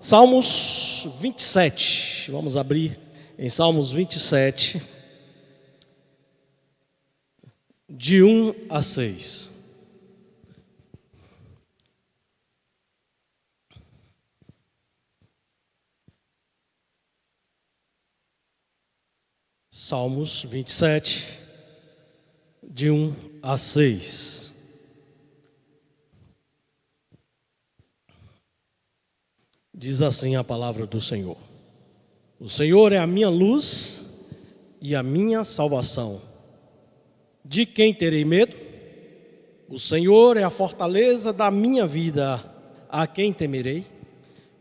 Salmos 27, vamos abrir em Salmos 27, de 1 a 6. Salmos 27, de 1 a 6. Diz assim a palavra do Senhor: O Senhor é a minha luz e a minha salvação. De quem terei medo? O Senhor é a fortaleza da minha vida. A quem temerei?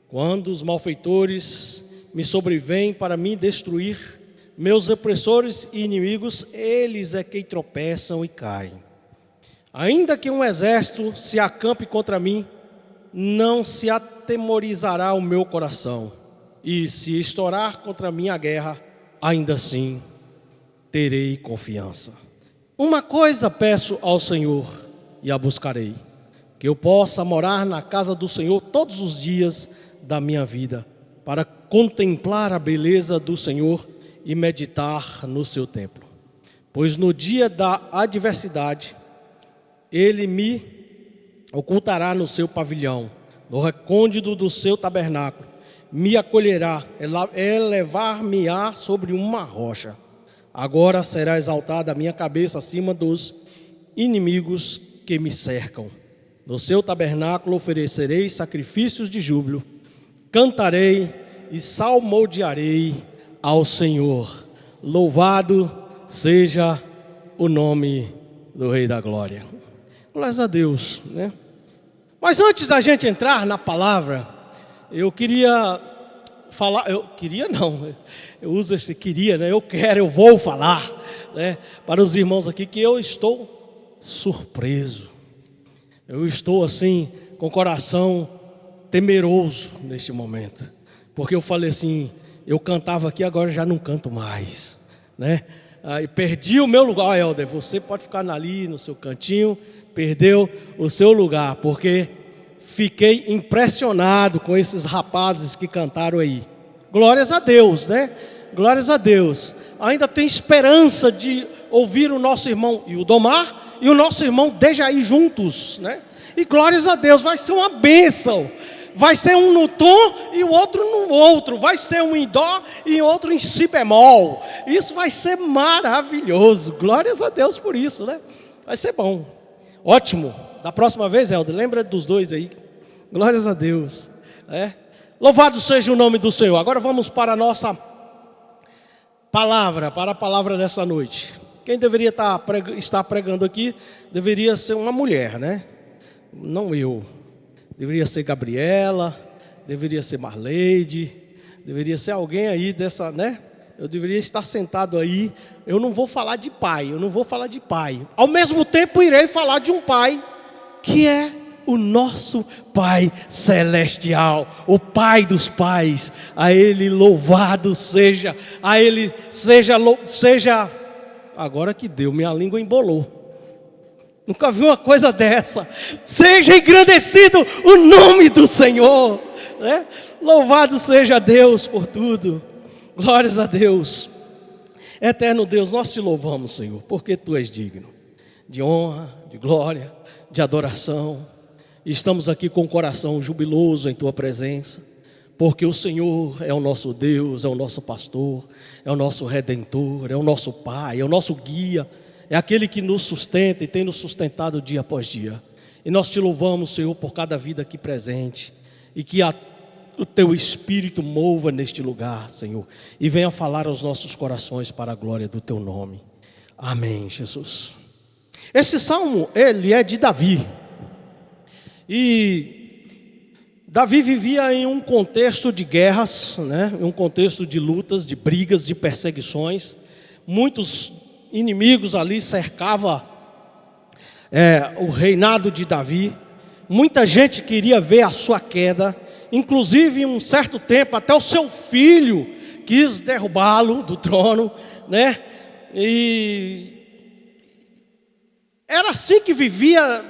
Quando os malfeitores me sobrevêm para me destruir, meus opressores e inimigos, eles é quem tropeçam e caem. Ainda que um exército se acampe contra mim, não se atemorizará o meu coração. E se estourar contra mim a guerra, ainda assim terei confiança. Uma coisa peço ao Senhor e a buscarei: que eu possa morar na casa do Senhor todos os dias da minha vida, para contemplar a beleza do Senhor e meditar no seu templo. Pois no dia da adversidade, Ele me ocultará no seu pavilhão, no recôndito do seu tabernáculo, me acolherá, elevar-me-á sobre uma rocha. Agora será exaltada a minha cabeça acima dos inimigos que me cercam. No seu tabernáculo oferecerei sacrifícios de júbilo, cantarei e salmodiarei ao Senhor. Louvado seja o nome do Rei da Glória. Glórias a Deus, né? Mas antes da gente entrar na palavra, eu queria falar, eu uso esse queria, né? Eu vou falar, né, para os irmãos aqui que eu estou surpreso. Eu estou assim, com o coração temeroso neste momento. Porque eu falei assim, eu cantava aqui, agora já não canto mais, né? Aí perdi o meu lugar. Helder, você pode ficar ali no seu cantinho. Perdeu o seu lugar, porque fiquei impressionado com esses rapazes que cantaram aí. Glórias a Deus, né? Glórias a Deus. Ainda tem esperança de ouvir o nosso irmão Ildomar e o nosso irmão Dejaí juntos, né? E glórias a Deus, vai ser uma bênção. Vai ser um no tom e o outro no outro. Vai ser um em dó e outro em si bemol. Isso vai ser maravilhoso. Glórias a Deus por isso, né? Vai ser bom. Ótimo. Da próxima vez, Helder, lembra dos dois aí. Glórias a Deus. Louvado seja o nome do Senhor. Agora vamos para a nossa palavra, para a palavra dessa noite. Quem deveria estar pregando aqui deveria ser uma mulher, né? Não eu. Deveria ser Gabriela, deveria ser Marleide, deveria ser alguém aí dessa, né? Eu deveria estar sentado aí. Eu não vou falar de pai, Ao mesmo tempo irei falar de um pai, que é o nosso Pai Celestial, o Pai dos pais. A Ele louvado seja, a Ele seja, agora que deu, minha língua embolou. Nunca vi uma coisa dessa. Seja engrandecido o nome do Senhor, né? Louvado seja Deus por tudo. Glórias a Deus. Eterno Deus, nós te louvamos, Senhor, porque Tu és digno de honra, de glória, de adoração. Estamos aqui com o coração jubiloso em Tua presença, porque o Senhor é o nosso Deus, é o nosso pastor, é o nosso redentor, é o nosso Pai, é o nosso guia, é aquele que nos sustenta e tem nos sustentado dia após dia. E nós te louvamos, Senhor, por cada vida aqui presente, e que o Teu Espírito mova neste lugar, Senhor, e venha falar aos nossos corações para a glória do Teu nome. Amém, Jesus. Esse salmo, ele é de Davi. E Davi vivia em um contexto de guerras, né? Em um contexto de lutas, de brigas, de perseguições. Muitos inimigos ali cercavam o reinado de Davi. Muita gente queria ver a sua queda. Inclusive, em um certo tempo, até o seu filho quis derrubá-lo do trono, né? E era assim que vivia,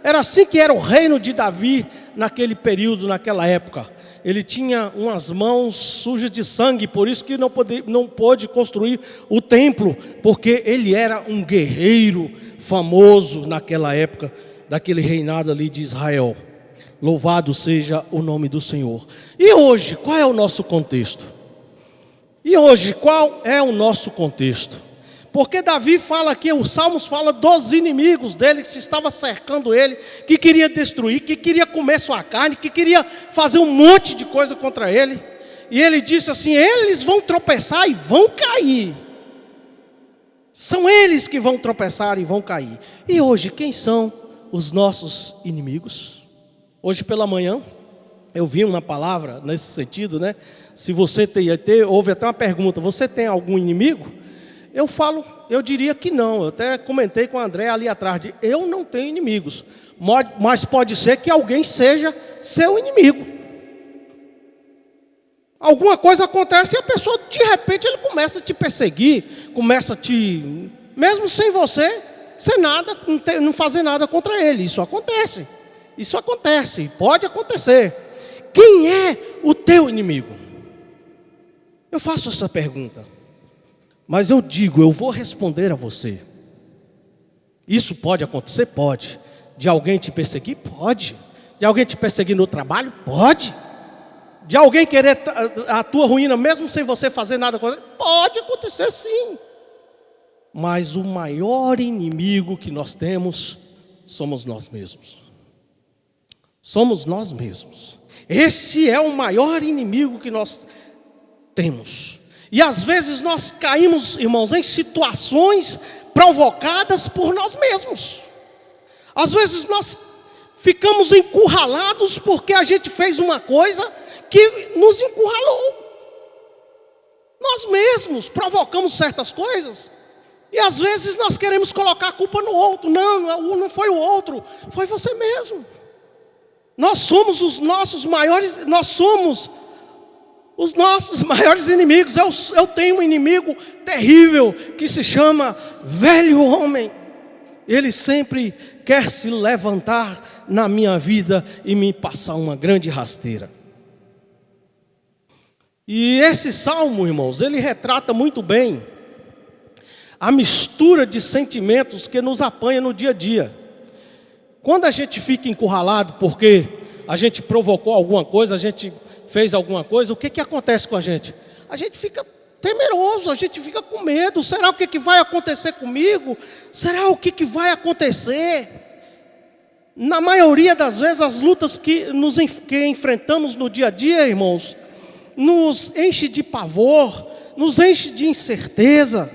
era assim que era o reino de Davi naquele período, naquela época. ele tinha umas mãos sujas de sangue, por isso que não pôde construir o templo, porque ele era um guerreiro famoso naquela época, daquele reinado ali de Israel. Louvado seja o nome do Senhor. E hoje, qual é o nosso contexto? Porque Davi fala aqui, os Salmos fala dos inimigos dele, que se estava cercando ele, que queria destruir, que queria comer sua carne, que queria fazer um monte de coisa contra ele. E ele disse assim: eles vão tropeçar e vão cair. São eles que vão tropeçar e vão cair. E hoje, quem são os nossos inimigos? Hoje pela manhã, eu vi uma palavra nesse sentido, né? Se você houve até uma pergunta: você tem algum inimigo? Eu diria que não. Eu até comentei com o André ali atrás, eu não tenho inimigos, mas pode ser que alguém seja seu inimigo. Alguma coisa acontece e a pessoa, de repente, ele começa a te perseguir, mesmo sem você ser nada, não fazer nada contra ele. Isso acontece, pode acontecer. Quem é o teu inimigo? Eu faço essa pergunta, mas eu vou responder a você. Isso pode acontecer? Pode. De alguém te perseguir? Pode. De alguém te perseguir no trabalho? Pode. De alguém querer a tua ruína, mesmo sem você fazer nada com ele? Pode acontecer sim. Mas o maior inimigo que nós temos somos nós mesmos. Somos nós mesmos. Esse é o maior inimigo que nós temos. E às vezes nós caímos, irmãos, em situações provocadas por nós mesmos. Às vezes nós ficamos encurralados porque a gente fez uma coisa que nos encurralou. Nós mesmos provocamos certas coisas e às vezes nós queremos colocar a culpa no outro. Não foi o outro, foi você mesmo. Nós somos os nossos maiores inimigos. Eu tenho um inimigo terrível que se chama velho homem. Ele sempre quer se levantar na minha vida e me passar uma grande rasteira. E esse salmo, irmãos, ele retrata muito bem a mistura de sentimentos que nos apanha no dia a dia. Quando a gente fica encurralado porque a gente provocou alguma coisa, a gente fez alguma coisa, o que acontece com a gente? A gente fica temeroso, a gente fica com medo. Será o que vai acontecer comigo? Será o que vai acontecer? Na maioria das vezes, as lutas que enfrentamos no dia a dia, irmãos, nos enche de pavor, nos enche de incerteza.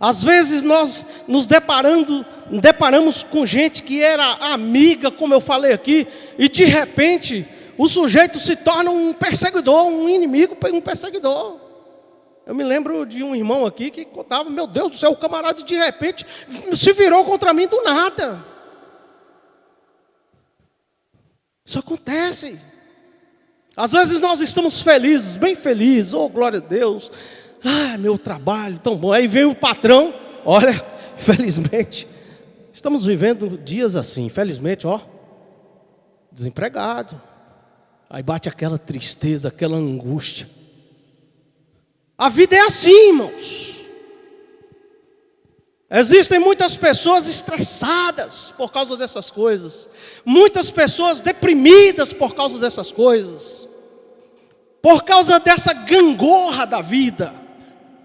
Às vezes nós nos deparamos com gente que era amiga, como eu falei aqui, e de repente o sujeito se torna um perseguidor, um inimigo, um perseguidor. Eu me lembro de um irmão aqui que contava: meu Deus do céu, o camarada de repente se virou contra mim do nada. Isso acontece. Às vezes nós estamos felizes, bem felizes, oh glória a Deus, meu trabalho tão bom. Aí vem o patrão, olha, infelizmente, estamos vivendo dias assim, infelizmente, desempregado. Aí bate aquela tristeza, aquela angústia. A vida é assim, irmãos. Existem muitas pessoas estressadas por causa dessas coisas, muitas pessoas deprimidas por causa dessas coisas, por causa dessa gangorra da vida.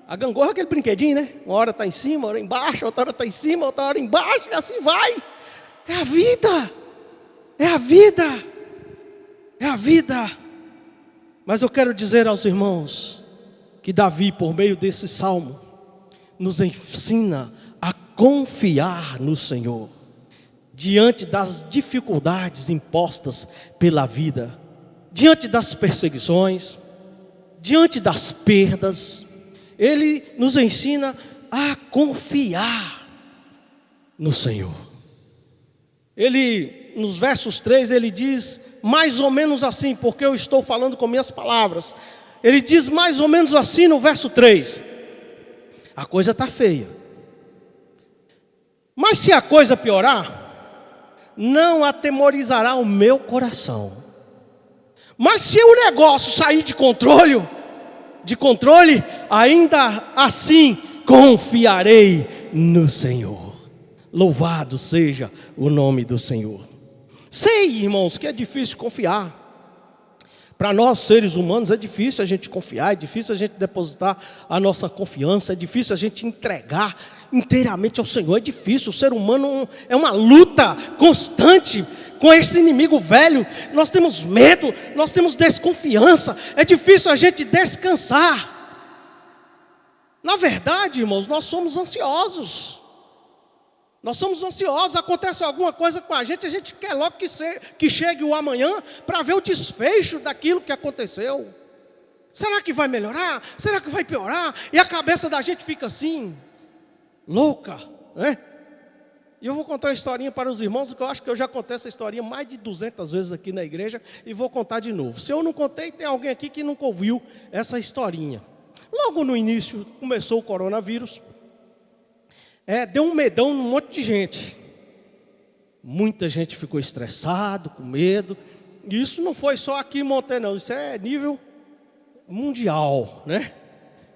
A gangorra é aquele brinquedinho, né? Uma hora está em cima, uma hora embaixo, outra hora está em cima, outra hora embaixo, e assim vai. É a vida, é a vida, é a vida. Mas eu quero dizer aos irmãos que Davi, por meio desse salmo, nos ensina a confiar no Senhor diante das dificuldades impostas pela vida, diante das perseguições, diante das perdas. Ele nos ensina a confiar no Senhor. Ele, nos versos 3, ele diz mais ou menos assim, porque eu estou falando com minhas palavras. Ele diz mais ou menos assim no verso 3: a coisa está feia, mas se a coisa piorar, não atemorizará o meu coração. Mas se o negócio sair de controle, ainda assim confiarei no Senhor. Louvado seja o nome do Senhor. Sei, irmãos, que é difícil confiar. Para nós seres humanos é difícil a gente confiar, é difícil a gente depositar a nossa confiança, é difícil a gente entregar inteiramente ao Senhor. É difícil, o ser humano é uma luta constante com esse inimigo velho. Nós temos medo, nós temos desconfiança, é difícil a gente descansar. Na verdade, irmãos, nós somos ansiosos. Nós somos ansiosos, acontece alguma coisa com a gente quer logo que chegue o amanhã para ver o desfecho daquilo que aconteceu. Será que vai melhorar? Será que vai piorar? E a cabeça da gente fica assim, louca, né? E eu vou contar uma historinha para os irmãos, que eu acho que eu já contei essa historinha mais de 200 vezes aqui na igreja, e vou contar de novo. Se eu não contei, tem alguém aqui que nunca ouviu essa historinha. Logo no início, começou o coronavírus. Deu um medão num monte de gente. Muita gente ficou estressado, com medo. E isso não foi só aqui em Monte, não. Isso é nível mundial, né?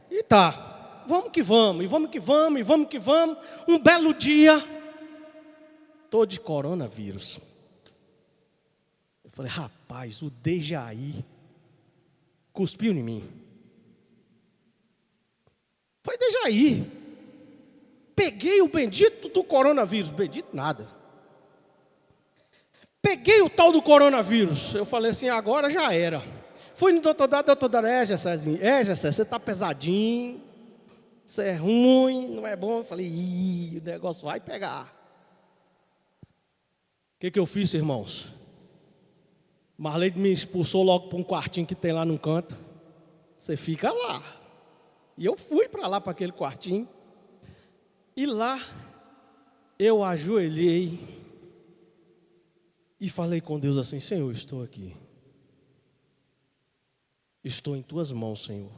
E tá, vamos que vamos, e vamos que vamos, e vamos que vamos. Um belo dia, tô de coronavírus. Eu falei, rapaz, o Dejaí cuspiu em mim. Foi Dejaí. Peguei o bendito do coronavírus. Bendito nada. Peguei o tal do coronavírus. Eu falei assim, agora já era. Fui no doutor Dado, Cezinho, Gessé, você está pesadinho, isso é ruim, não é bom. Eu falei, o negócio vai pegar. O que eu fiz, irmãos? Marlene me expulsou logo para um quartinho que tem lá num canto. Você fica lá. E eu fui para lá, para aquele quartinho. E lá, eu ajoelhei e falei com Deus assim, Senhor, estou aqui. Estou em tuas mãos, Senhor.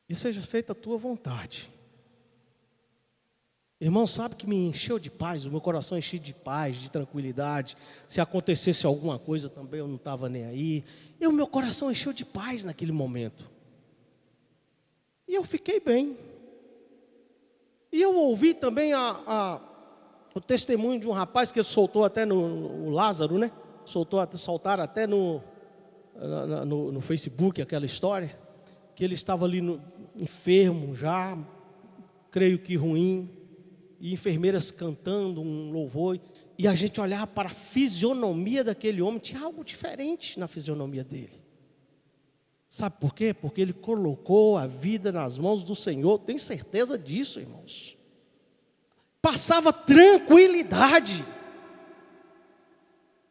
E seja feita a tua vontade. Irmão, sabe que me encheu de paz, o meu coração encheu de paz, de tranquilidade. Se acontecesse alguma coisa também, eu não estava nem aí. E o meu coração encheu de paz naquele momento. E eu fiquei bem. E eu ouvi também o testemunho de um rapaz que soltou até no Lázaro, né? Soltaram até no Facebook aquela história, que ele estava ali enfermo já, creio que ruim, e enfermeiras cantando um louvor, e a gente olhava para a fisionomia daquele homem, tinha algo diferente na fisionomia dele. Sabe por quê? Porque ele colocou a vida nas mãos do Senhor. Tem certeza disso, irmãos? Passava tranquilidade.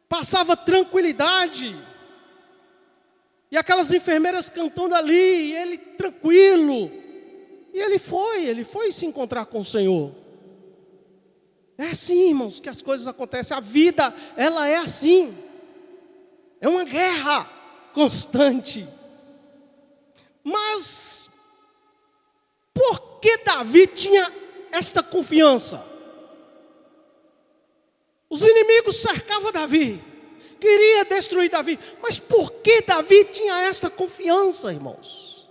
Passava tranquilidade. E aquelas enfermeiras cantando ali, e ele tranquilo. E ele foi se encontrar com o Senhor. É assim, irmãos, que as coisas acontecem. A vida, ela é assim. É uma guerra constante. Mas, por que Davi tinha esta confiança? Os inimigos cercavam Davi, queria destruir Davi, mas por que Davi tinha esta confiança, irmãos?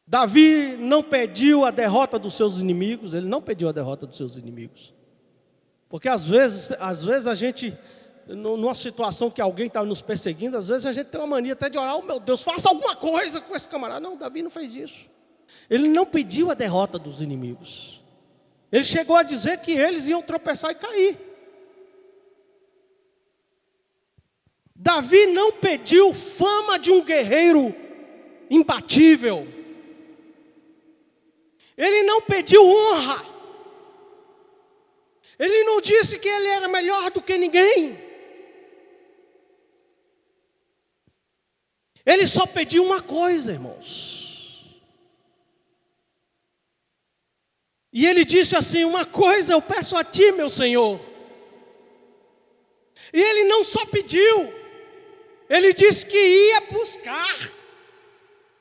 Davi não pediu a derrota dos seus inimigos, ele não pediu a derrota dos seus inimigos, porque às vezes a gente, numa situação que alguém está nos perseguindo, às vezes a gente tem uma mania até de orar, oh meu Deus, faça alguma coisa com esse camarada. Não, Davi não fez isso. Ele não pediu a derrota dos inimigos. Ele chegou a dizer que eles iam tropeçar e cair. Davi não pediu fama de um guerreiro imbatível. Ele não pediu honra. Ele não disse que ele era melhor do que ninguém. Ele só pediu uma coisa, irmãos. E ele disse assim, uma coisa eu peço a ti, meu Senhor. E ele não só pediu, ele disse que ia buscar.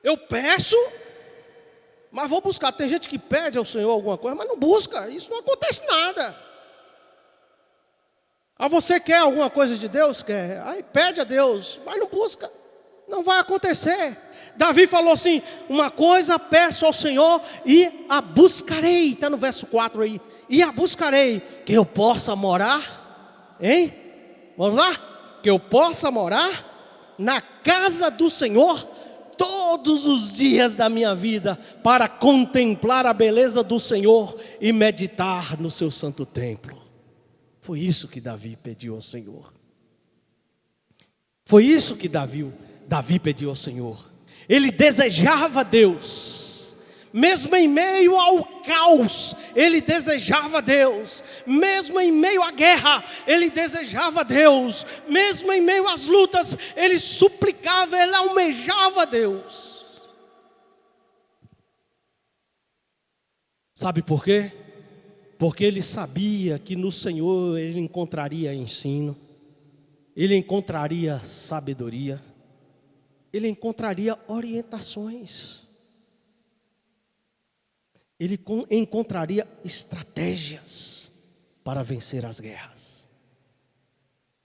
Eu peço, mas vou buscar. Tem gente que pede ao Senhor alguma coisa, mas não busca, isso não acontece nada. Ah, você quer alguma coisa de Deus? Quer. Aí pede a Deus, mas não busca. Não vai acontecer. Davi falou assim: uma coisa peço ao Senhor e a buscarei. Está no verso 4 aí. E a buscarei, que eu possa morar, hein? Vamos lá? Que eu possa morar na casa do Senhor todos os dias da minha vida, para contemplar a beleza do Senhor e meditar no seu santo templo. Foi isso que Davi pediu ao Senhor. Foi isso que Davi pediu ao Senhor. Ele desejava Deus, mesmo em meio ao caos, ele desejava Deus, mesmo em meio à guerra, ele desejava Deus, mesmo em meio às lutas, ele suplicava, ele almejava Deus. Sabe por quê? Porque ele sabia que no Senhor ele encontraria ensino, ele encontraria sabedoria, ele encontraria orientações, ele encontraria estratégias para vencer as guerras.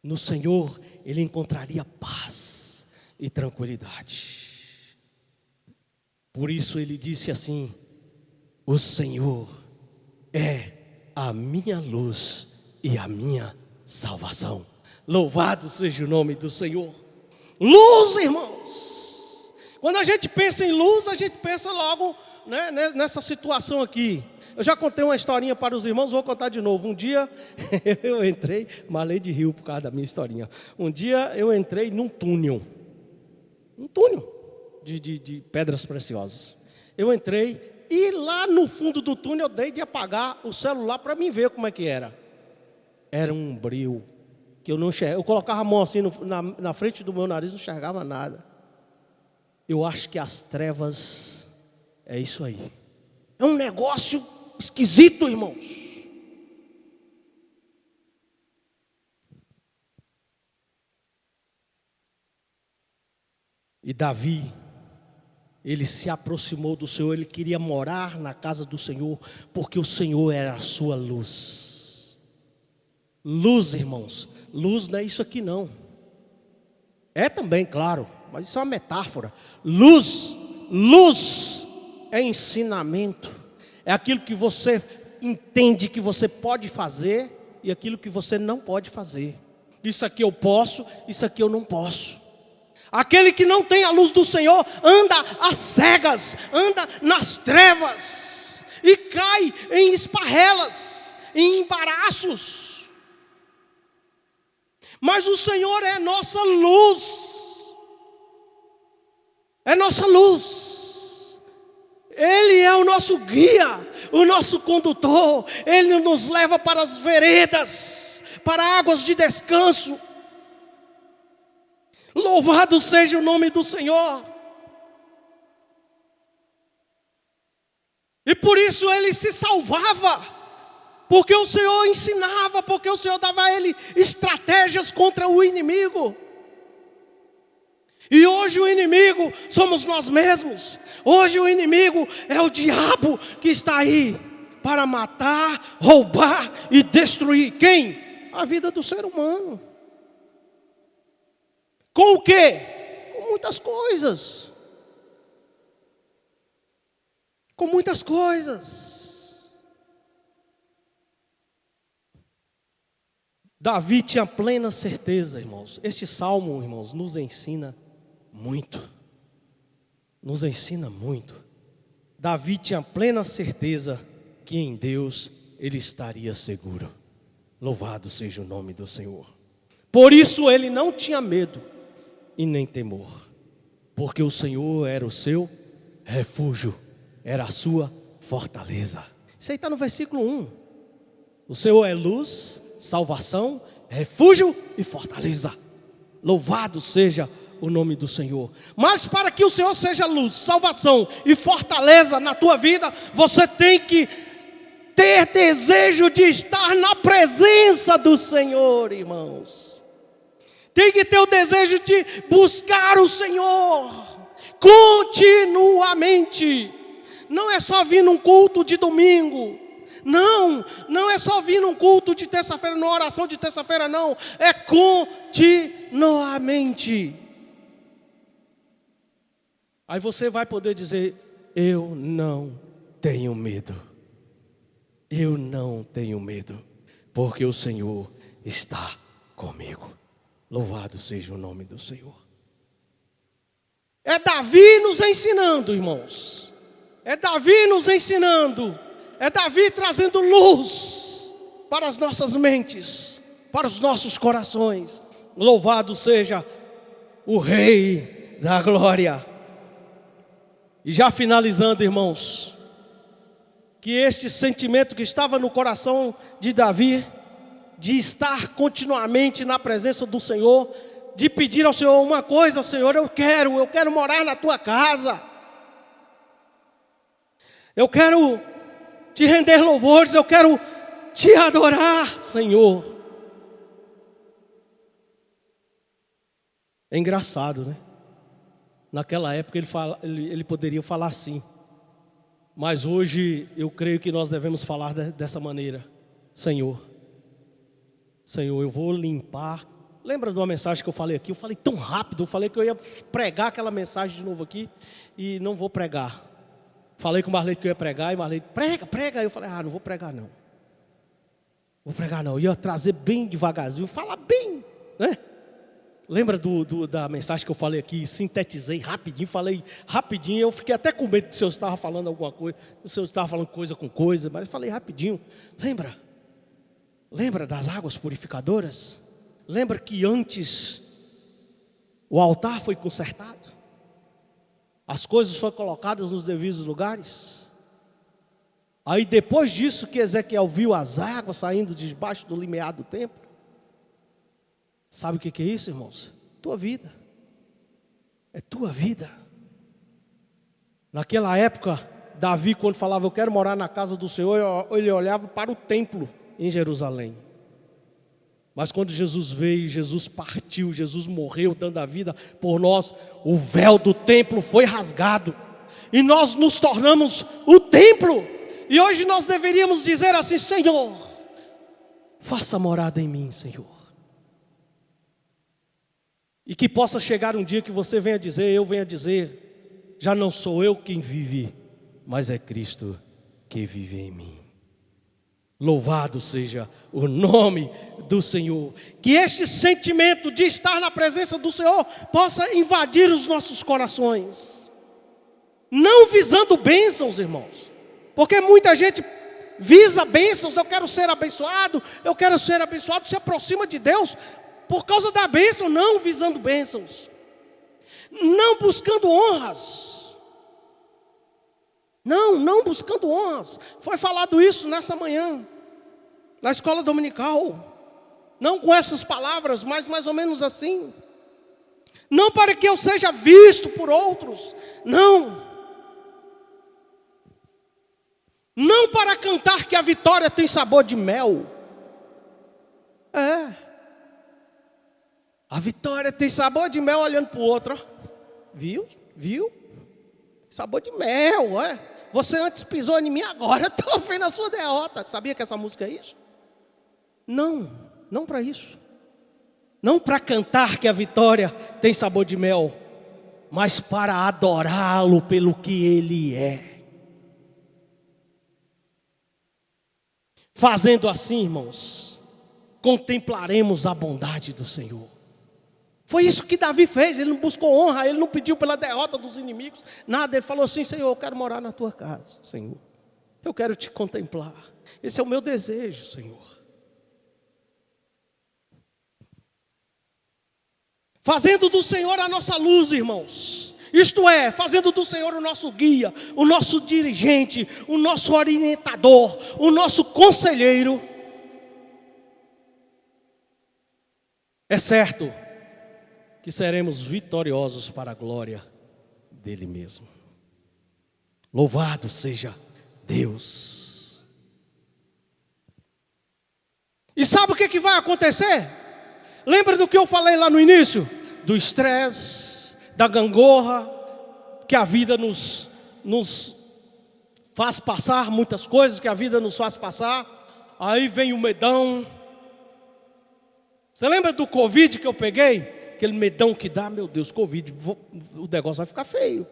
No Senhor ele encontraria paz e tranquilidade. Por isso ele disse assim: o Senhor é a minha luz e a minha salvação. Louvado seja o nome do Senhor. Luz, irmãos. Quando a gente pensa em luz, a gente pensa logo, né, nessa situação aqui. Eu já contei uma historinha para os irmãos, vou contar de novo. Um dia eu entrei, malei de rio por causa da minha historinha. Um dia eu entrei num túnel. Um túnel de pedras preciosas. Eu entrei e lá no fundo do túnel eu dei de apagar o celular para mim ver como é que era. Era um breu que eu não enxergava. Eu colocava a mão assim na frente do meu nariz, não enxergava nada. Eu acho que as trevas é isso aí. É um negócio esquisito, irmãos. E Davi, ele se aproximou do Senhor, ele queria morar na casa do Senhor, porque o Senhor era a sua luz. Luz, irmãos, luz não é isso aqui não. É também, claro, mas isso é uma metáfora. Luz é ensinamento. É aquilo que você entende que você pode fazer e aquilo que você não pode fazer. Isso aqui eu posso, isso aqui eu não posso. Aquele que não tem a luz do Senhor anda às cegas, anda nas trevas e cai em esparrelas, em embaraços. Mas o Senhor é nossa luz, é nossa luz. Ele é o nosso guia, o nosso condutor. Ele nos leva para as veredas, para águas de descanso. Louvado seja o nome do Senhor. E por isso ele se salvava, porque o Senhor ensinava, porque o Senhor dava a ele estratégias contra o inimigo. E hoje o inimigo somos nós mesmos. Hoje o inimigo é o diabo que está aí para matar, roubar e destruir. Quem? A vida do ser humano. Com o quê? Com muitas coisas. Com muitas coisas. Davi tinha plena certeza, irmãos. Este salmo, irmãos, nos ensina muito. Nos ensina muito. Davi tinha plena certeza que em Deus ele estaria seguro. Louvado seja o nome do Senhor. Por isso ele não tinha medo e nem temor, porque o Senhor era o seu refúgio, era a sua fortaleza. Isso aí está no versículo 1. O Senhor é luz, salvação, refúgio e fortaleza. Louvado seja o nome do Senhor. Mas para que o Senhor seja luz, salvação e fortaleza na tua vida, você tem que ter desejo de estar na presença do Senhor, irmãos. Tem que ter o desejo de buscar o Senhor continuamente. Não é só vir num culto de domingo. Não é só vir num culto de terça-feira, numa oração de terça-feira, não. É continuamente. Aí você vai poder dizer: eu não tenho medo. Eu não tenho medo, porque o Senhor está comigo. Louvado seja o nome do Senhor. É Davi nos ensinando, irmãos. É Davi nos ensinando. É Davi trazendo luz para as nossas mentes, para os nossos corações. Louvado seja o Rei da Glória. E já finalizando, irmãos, que este sentimento que estava no coração de Davi, de estar continuamente na presença do Senhor, de pedir ao Senhor uma coisa: Senhor, eu quero morar na tua casa. Eu quero te render louvores, eu quero te adorar, Senhor. É engraçado, né? Naquela época ele poderia falar assim. Mas hoje eu creio que nós devemos falar dessa maneira: Senhor, eu vou limpar. Lembra de uma mensagem que eu falei aqui? Eu falei tão rápido, eu falei que eu ia pregar aquela mensagem de novo aqui e não vou pregar. Falei com o Marlete que eu ia pregar e Marlete: prega. Eu falei: não vou pregar não. Eu ia trazer bem devagarzinho, falar bem, né? Lembra da mensagem que eu falei aqui? Sintetizei rapidinho, falei rapidinho. Eu fiquei até com medo se eu estava falando alguma coisa, se eu estava falando coisa com coisa, mas falei rapidinho. Lembra das águas purificadoras? Lembra que antes o altar foi consertado? As coisas foram colocadas nos devidos lugares? Aí depois disso que Ezequiel viu as águas saindo debaixo do limiar do templo. Sabe o que é isso, irmãos? Tua vida. É tua vida. Naquela época, Davi, quando falava: eu quero morar na casa do Senhor, ele olhava para o templo em Jerusalém. Mas quando Jesus veio, Jesus partiu, Jesus morreu dando a vida por nós, o véu do templo foi rasgado e nós nos tornamos o templo. E hoje nós deveríamos dizer assim: Senhor, faça morada em mim, Senhor. E que possa chegar um dia que você venha dizer, eu venha dizer: já não sou eu quem vive, mas é Cristo que vive em mim. Louvado seja o nome do Senhor. Que este sentimento de estar na presença do Senhor possa invadir os nossos corações. Não visando bênçãos, irmãos. Porque muita gente visa bênçãos. Eu quero ser abençoado, se aproxima de Deus por causa da bênção, não visando bênçãos. Não buscando honras. Não buscando honras. Foi falado isso nessa manhã, na escola dominical. Não com essas palavras, mas mais ou menos assim. Não para que eu seja visto por outros. Não para cantar que a vitória tem sabor de mel. A vitória tem sabor de mel, olhando para o outro. Ó. Viu? Sabor de mel, Você antes pisou em mim, agora eu estou vendo a sua derrota. Sabia que essa música é isso? Não para isso. Não para cantar que a vitória tem sabor de mel, mas para adorá-lo pelo que Ele é. Fazendo assim, irmãos, contemplaremos a bondade do Senhor. Foi isso que Davi fez. Ele não buscou honra, ele não pediu pela derrota dos inimigos, nada. Ele falou assim: Senhor, eu quero morar na tua casa, Senhor. Eu quero te contemplar. Esse é o meu desejo, Senhor. Fazendo do Senhor a nossa luz, irmãos. Isto é, fazendo do Senhor o nosso guia, o nosso dirigente, o nosso orientador, o nosso conselheiro. É certo que seremos vitoriosos para a glória dele mesmo. Louvado seja Deus. E sabe o que vai acontecer? Lembra do que eu falei lá no início? Do estresse, da gangorra que a vida nos faz passar muitas coisas que a vida nos faz passar. Aí vem o medão. Você lembra do Covid que eu peguei? Aquele medão que dá, meu Deus, Covid, o negócio vai ficar feio.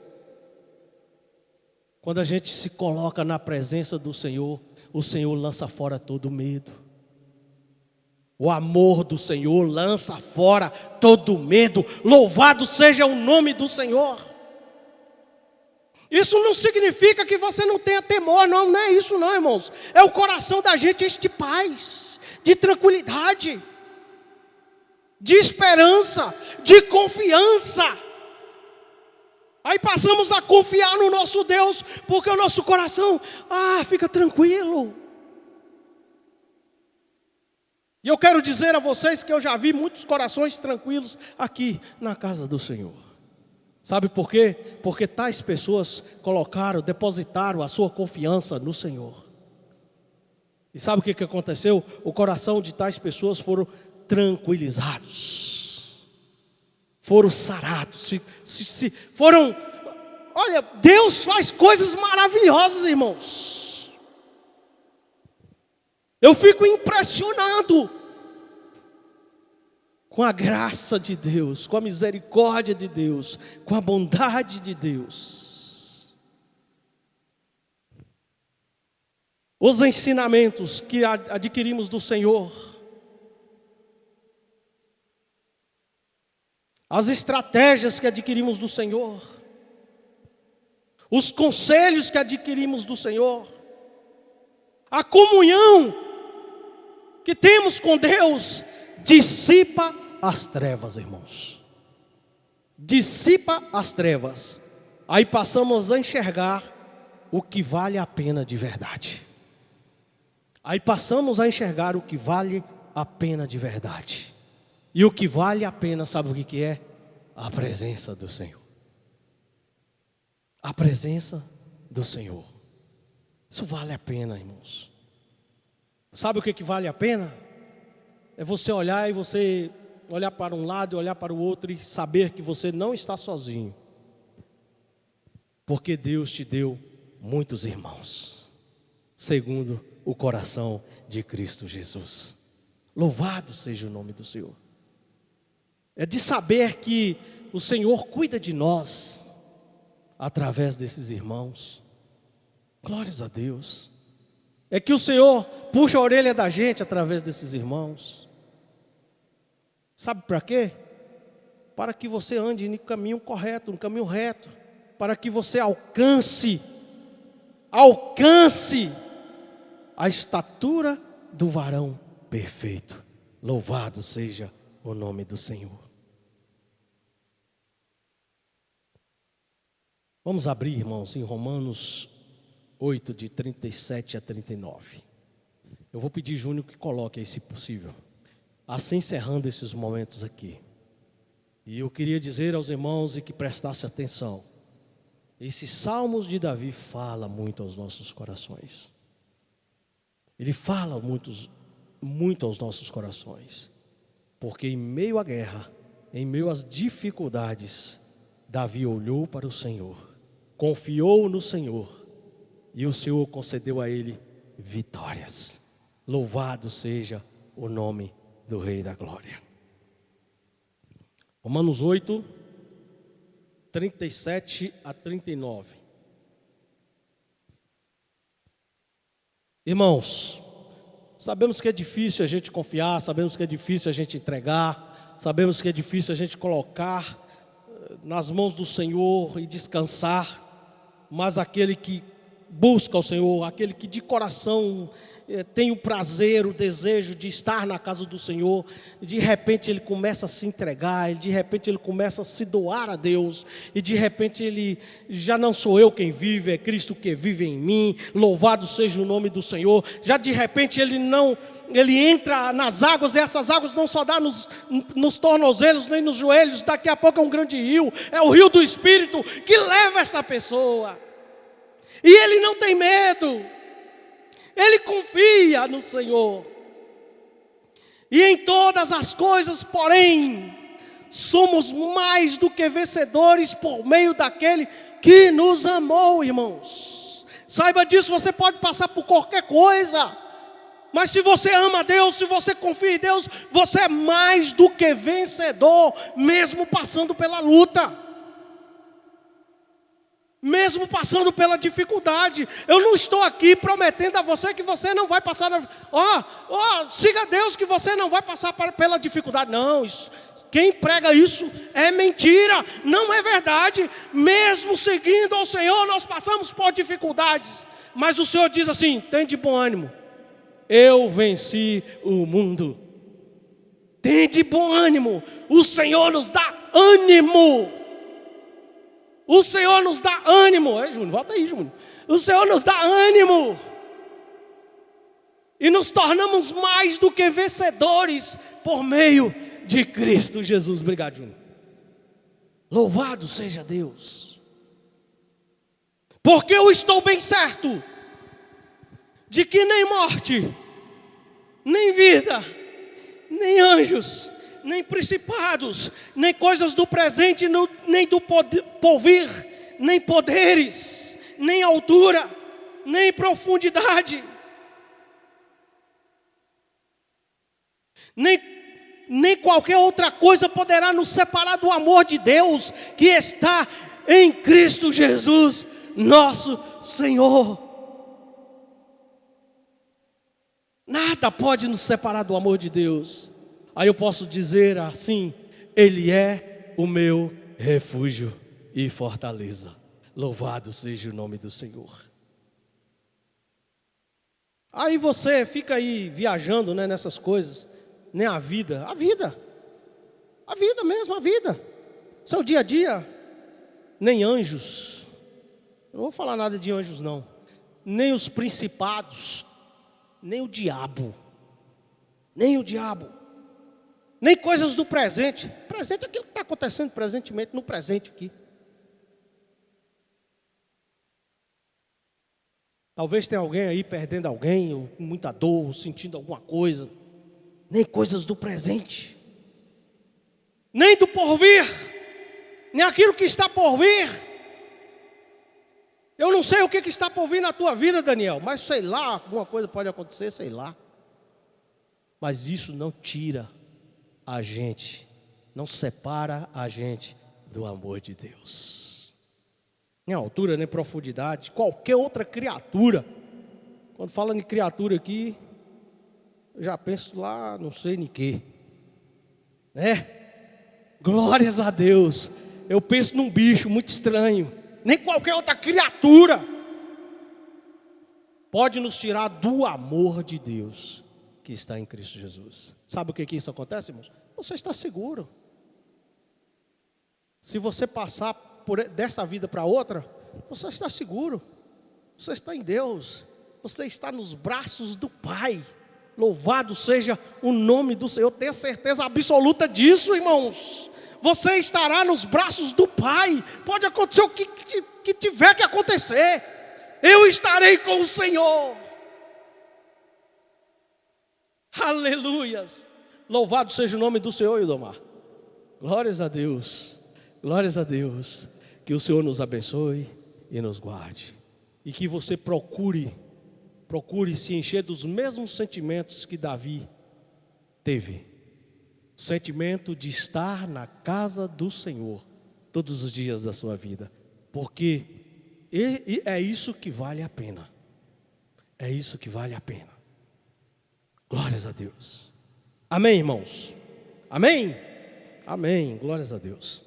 Quando a gente se coloca na presença do Senhor, o Senhor lança fora todo medo. O amor do Senhor lança fora todo medo. Louvado seja o nome do Senhor. Isso não significa que você não tenha temor, não é isso não, irmãos. É o coração da gente enche de paz, de tranquilidade, de esperança, de confiança. Aí passamos a confiar no nosso Deus, porque o nosso coração, fica tranquilo. E eu quero dizer a vocês que eu já vi muitos corações tranquilos aqui na casa do Senhor. Sabe por quê? Porque tais pessoas depositaram a sua confiança no Senhor. E sabe o que aconteceu? O coração de tais pessoas foram tranquilizados, foram sarados, foram... Olha, Deus faz coisas maravilhosas, irmãos. Eu fico impressionado com a graça de Deus, com a misericórdia de Deus, com a bondade de Deus. Os ensinamentos que adquirimos do Senhor, as estratégias que adquirimos do Senhor, os conselhos que adquirimos do Senhor, a comunhão que temos com Deus, dissipa as trevas, irmãos. Dissipa as trevas. Aí passamos a enxergar o que vale a pena de verdade. Aí passamos a enxergar o que vale a pena de verdade. E o que vale a pena, sabe o que é? A presença do Senhor. A presença do Senhor. Isso vale a pena, irmãos. Sabe o que vale a pena? É você olhar e você olhar para um lado e olhar para o outro e saber que você não está sozinho. Porque Deus te deu muitos irmãos, segundo o coração de Cristo Jesus. Louvado seja o nome do Senhor. É de saber que o Senhor cuida de nós através desses irmãos. Glórias a Deus. É que o Senhor puxa a orelha da gente através desses irmãos. Sabe para quê? Para que você ande no caminho correto, no caminho reto. Para que você alcance a estatura do varão perfeito. Louvado seja o nome do Senhor. Vamos abrir, irmãos, em Romanos 8, de 37 a 39. Eu vou pedir Júnior que coloque aí, se possível. Assim encerrando esses momentos aqui. E eu queria dizer aos irmãos e que prestasse atenção. Esses salmos de Davi fala muito aos nossos corações. Ele fala muito aos nossos corações. Porque em meio à guerra, em meio às dificuldades, Davi olhou para o Senhor, confiou no Senhor, e o Senhor concedeu a ele vitórias. Louvado seja o nome do Rei da Glória. Romanos 8, 37 a 39. Irmãos, sabemos que é difícil a gente confiar, sabemos que é difícil a gente entregar, sabemos que é difícil a gente colocar nas mãos do Senhor e descansar, mas aquele que busca o Senhor, aquele que de coração tem o prazer, o desejo de estar na casa do Senhor, de repente ele começa a se entregar, de repente ele começa a se doar a Deus, e de repente ele, já não sou eu quem vive, é Cristo que vive em mim, louvado seja o nome do Senhor. Já de repente ele entra nas águas, e essas águas não só dá nos tornozelos, nem nos joelhos, daqui a pouco é um grande rio, é o rio do Espírito que leva essa pessoa, e ele não tem medo, ele confia no Senhor. E em todas as coisas, porém, somos mais do que vencedores por meio daquele que nos amou, irmãos. Saiba disso, você pode passar por qualquer coisa. Mas se você ama a Deus, se você confia em Deus, você é mais do que vencedor, mesmo passando pela luta. Mesmo passando pela dificuldade. Eu não estou aqui prometendo a você que você não vai passar. Siga Deus que você não vai passar pela dificuldade. Não, quem prega isso é mentira, não é verdade. Mesmo seguindo ao Senhor, nós passamos por dificuldades. Mas o Senhor diz assim: tem de bom ânimo, eu venci o mundo. Tem de bom ânimo, o Senhor nos dá ânimo. O Senhor nos dá ânimo. Júnior, volta aí, Júnior. O Senhor nos dá ânimo. E nos tornamos mais do que vencedores por meio de Cristo Jesus. Obrigado, Júnior. Louvado seja Deus. Porque eu estou bem certo de que nem morte, nem vida, nem anjos, nem principados, nem coisas do presente, nem do porvir, nem poderes, nem altura, nem profundidade, nem qualquer outra coisa poderá nos separar do amor de Deus que está em Cristo Jesus, nosso Senhor. Nada pode nos separar do amor de Deus. Aí eu posso dizer assim: Ele é o meu refúgio e fortaleza. Louvado seja o nome do Senhor. Aí você fica aí viajando, né, nessas coisas, nem a vida mesmo, a vida, seu dia a dia, nem anjos, eu não vou falar nada de anjos não, nem os principados, nem o diabo, nem coisas do presente. Presente é aquilo que está acontecendo presentemente, no presente aqui. Talvez tenha alguém aí perdendo alguém, ou com muita dor, ou sentindo alguma coisa. Nem coisas do presente, nem do porvir, nem aquilo que está por vir. Eu não sei o que está por vir na tua vida, Daniel, mas sei lá, alguma coisa pode acontecer, sei lá. Mas isso não tira a gente, não separa a gente do amor de Deus. Nem altura, nem profundidade, qualquer outra criatura. Quando fala em criatura aqui, eu já penso lá, não sei nem quê, né? Glórias a Deus. Eu penso num bicho muito estranho. Nem qualquer outra criatura pode nos tirar do amor de Deus que está em Cristo Jesus. Sabe o que isso acontece, irmãos? Você está seguro. Se você passar dessa vida para outra, você está seguro. Você está em Deus. Você está nos braços do Pai. Louvado seja o nome do Senhor. Tenha certeza absoluta disso, irmãos. Você estará nos braços do Pai. Pode acontecer o que tiver que acontecer. Eu estarei com o Senhor. Aleluias. Louvado seja o nome do Senhor, Ildomar. Glórias a Deus. Glórias a Deus. Que o Senhor nos abençoe e nos guarde. E que você procure se encher dos mesmos sentimentos que Davi teve. O sentimento de estar na casa do Senhor todos os dias da sua vida. Porque é isso que vale a pena. É isso que vale a pena. Glórias a Deus. Amém, irmãos? Amém? Amém. Glórias a Deus.